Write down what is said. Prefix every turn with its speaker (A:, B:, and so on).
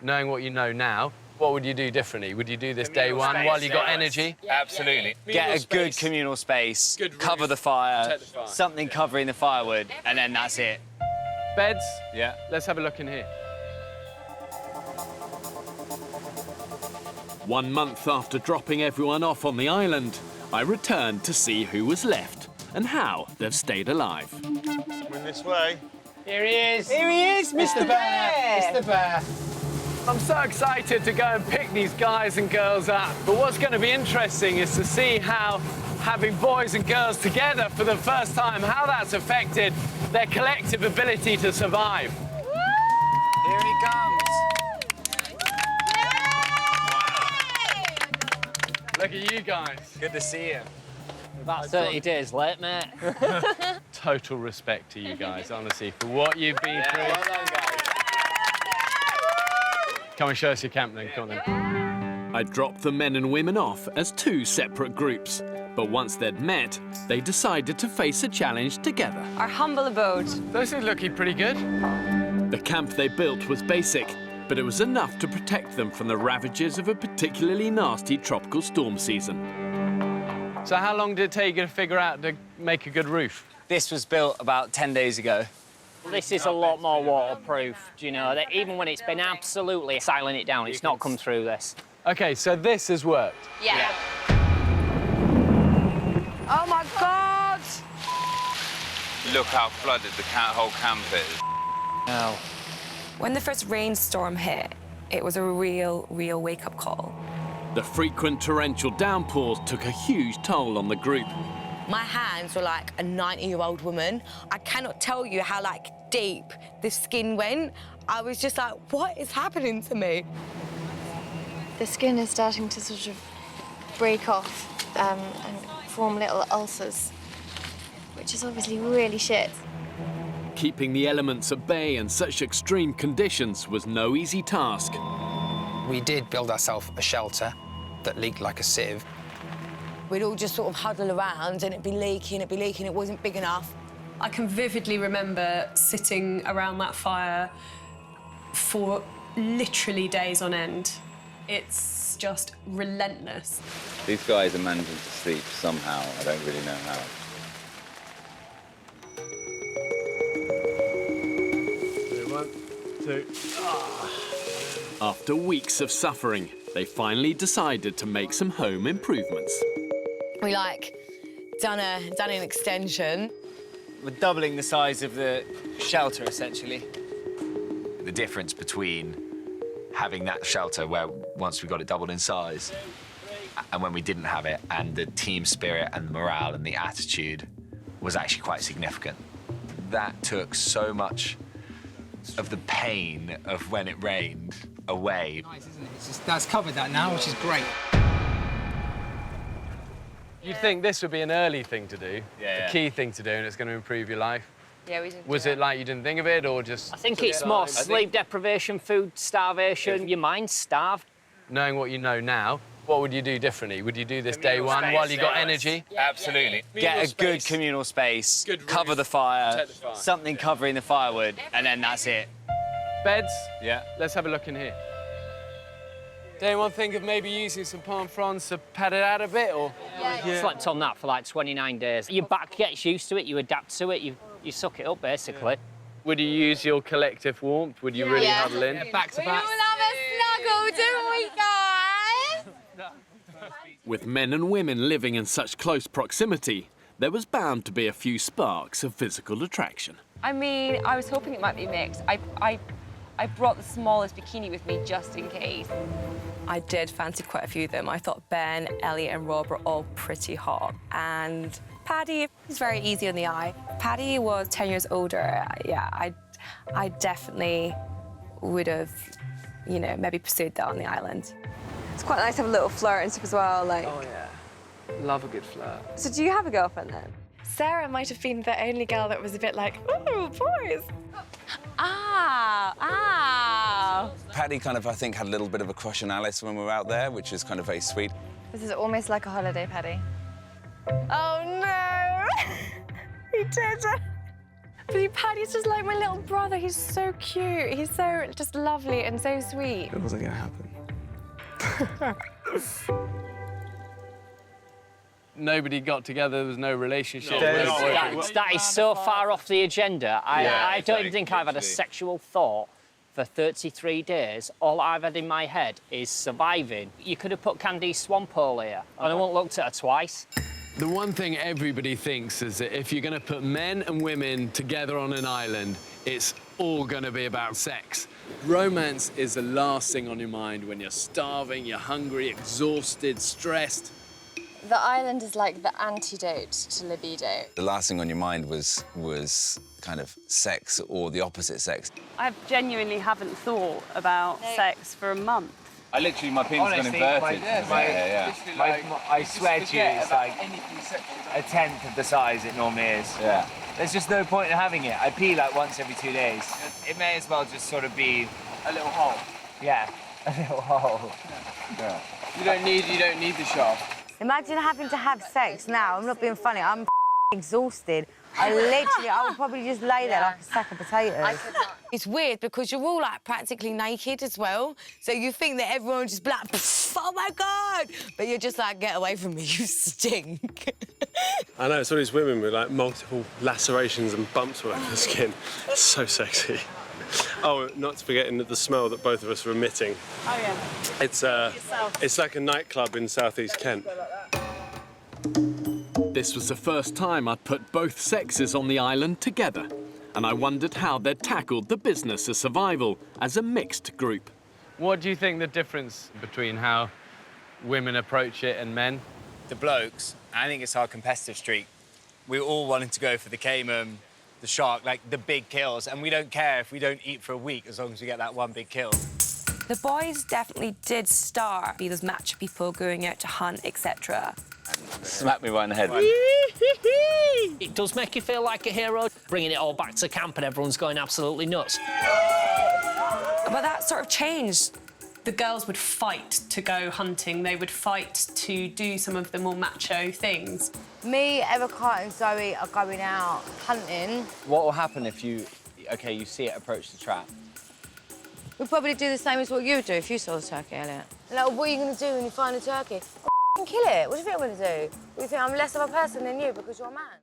A: knowing what you know now, what would you do differently? Would you do this day one while you got energy?
B: Absolutely.
C: Get a good communal space, cover the fire, something covering the firewood, and then that's it.
A: Beds?
C: Yeah.
A: Let's have a look in here.
D: 1 month after dropping everyone off on the island, I returned to see who was left and how they've stayed alive.
E: Coming this way.
C: Here he is.
F: Here he is, Mr. Bear.
C: Mr. Bear.
A: I'm so excited to go and pick these guys and girls up. But what's going to be interesting is to see how having boys and girls together for the first time, how that's affected their collective ability to survive.
C: Here he comes.
A: Look at you guys.
C: Good to see you.
F: About 30 days late, mate.
A: Total respect to you guys, honestly, for what you've been through.
C: Well done, guys.
A: Come and show us your camp then, come on then.
D: I dropped the men and women off as 2 separate groups, but once they'd met, they decided to face a challenge together.
G: Our humble abode.
A: Those are looking pretty good.
D: The camp they built was basic, but it was enough to protect them from the ravages of a particularly nasty tropical storm season.
A: So how long did it take you to figure out to make a good roof?
C: This was built about 10 days ago.
F: This is a lot more waterproof, do you know? That even when it's been absolutely siling it down, it's not come through this.
A: OK, so this has worked.
G: Yeah. Oh, my God!
B: Look how flooded the whole camp is.
C: No.
G: When the first rainstorm hit, it was a real wake-up call.
D: The frequent torrential downpours took a huge toll on the group.
H: My hands were like a 90-year-old woman. I cannot tell you how, deep the skin went. I was just like, what is happening to me?
I: The skin is starting to sort of break off and form little ulcers, which is obviously really shit.
D: Keeping the elements at bay in such extreme conditions was no easy task.
J: We did build ourselves a shelter that leaked like a sieve.
H: We'd all just sort of huddle around and it'd be leaking, it wasn't big enough.
K: I can vividly remember sitting around that fire for literally days on end. It's just relentless.
B: These guys are managing to sleep somehow. I don't really know how.
A: One, two.
D: After weeks of suffering, they finally decided to make some home improvements.
H: We done an extension.
C: We're doubling the size of the shelter, essentially.
L: The difference between having that shelter where once we got it doubled in size and when we didn't have it, and the team spirit and the morale and the attitude was actually quite significant. That took so much of the pain of when it rained away.
J: Nice, isn't it? That's covered that now, which is great.
A: You'd think this would be an early thing to do, a key thing to do, and it's going to improve your life.
G: Yeah, we didn't.
A: Was it like you didn't think of it, or just...
F: I think it's more sleep deprivation, food starvation. Your mind's starved.
A: Knowing what you know now, what would you do differently? Would you do this day one while you got energy?
B: Absolutely.
C: Get a good communal space, cover the fire, something covering the firewood, and then that's it.
A: Beds?
C: Yeah.
A: Let's have a look in here. Did anyone think of maybe using some palm fronds to pad it out a bit, or...?
F: Yeah. Slept on that for like 29 days. Your back gets used to it, you adapt to it, you suck it up, basically.
A: Would you use your collective warmth? Would you really huddle in?
J: Back to back.
G: We all have a snuggle, don't we, guys?
D: With men and women living in such close proximity, there was bound to be a few sparks of physical attraction.
G: I mean, I was hoping it might be mixed. I brought the smallest bikini with me just in case.
H: I did fancy quite a few of them. I thought Ben, Elliot and Rob were all pretty hot. And Paddy was very easy on the eye. Paddy was 10 years older. Yeah, I definitely would have, maybe pursued that on the island.
G: It's quite nice to have a little flirt and stuff as well, like...
A: Oh, yeah. Love a good flirt.
G: So do you have a girlfriend, then?
I: Sarah might have been the only girl that was a bit like, ooh, boys.
E: Paddy kind of, I think, had a little bit of a crush on Alice when we were out there, which is kind of very sweet.
I: This is almost like a holiday, Paddy.
H: Oh, no! He did it. Paddy's just like my little brother. He's so cute. He's so just lovely and so sweet.
M: It wasn't gonna happen.
A: Nobody got together, there was no relationship.
F: That is so far off the agenda. I don't even think I've had a sexual thought for 33 days. All I've had in my head is surviving. You could have put Candice Swampole here, and I won't looked at her twice.
A: The one thing everybody thinks is that if you're going to put men and women together on an island, it's all going to be about sex. Romance is the last thing on your mind when you're starving, you're hungry, exhausted, stressed.
I: The island is like the antidote to libido.
E: The last thing on your mind was kind of sex or the opposite sex.
N: I genuinely haven't thought about sex for a month.
B: I literally, my penis has been inverted.
C: I swear to you, it's like a tenth of the size it normally is.
B: Yeah.
C: There's just no point in having it. I pee like once every 2 days. It may as well just sort of be
A: A little hole.
C: yeah, a little hole.
B: Yeah.
A: You don't need the shaft.
O: Imagine having to have sex now. I'm not being funny. I'm exhausted. I would probably just lay there like a sack of potatoes.
H: It's weird because you're all like practically naked as well. So you think that everyone would just be like, oh my God! But you're just like, get away from me, you stink.
M: I know, it's all these women with like multiple lacerations and bumps all over their skin. It's so sexy. Oh, not forgetting the smell that both of us are emitting.
N: Oh, yeah.
M: It's like a nightclub in southeast Kent.
D: This was the first time I'd put both sexes on the island together, and I wondered how they'd tackled the business of survival as a mixed group.
A: What do you think the difference between how women approach it and men?
C: The blokes, I think it's our competitive streak. We all wanted to go for the caiman, the shark, like the big kills, and we don't care if we don't eat for a week as long as we get that one big kill.
H: The boys definitely did start be those macho people going out to hunt, etc.
B: Smack me right in the head.
F: It does make you feel like a hero, bringing it all back to camp and everyone's going absolutely nuts.
H: But that sort of changed.
K: The girls would fight to go hunting. They would fight to do some of the more macho things.
O: Me, Evercart and Zoe are going out hunting.
C: What will happen if you see it approach the trap?
O: We'd probably do the same as what you would do if you saw a turkey, Elliot. Like, what are you going to do when you find a turkey? Kill it. What do you think I'm going to do? Do you think I'm less of a person than you because you're a man?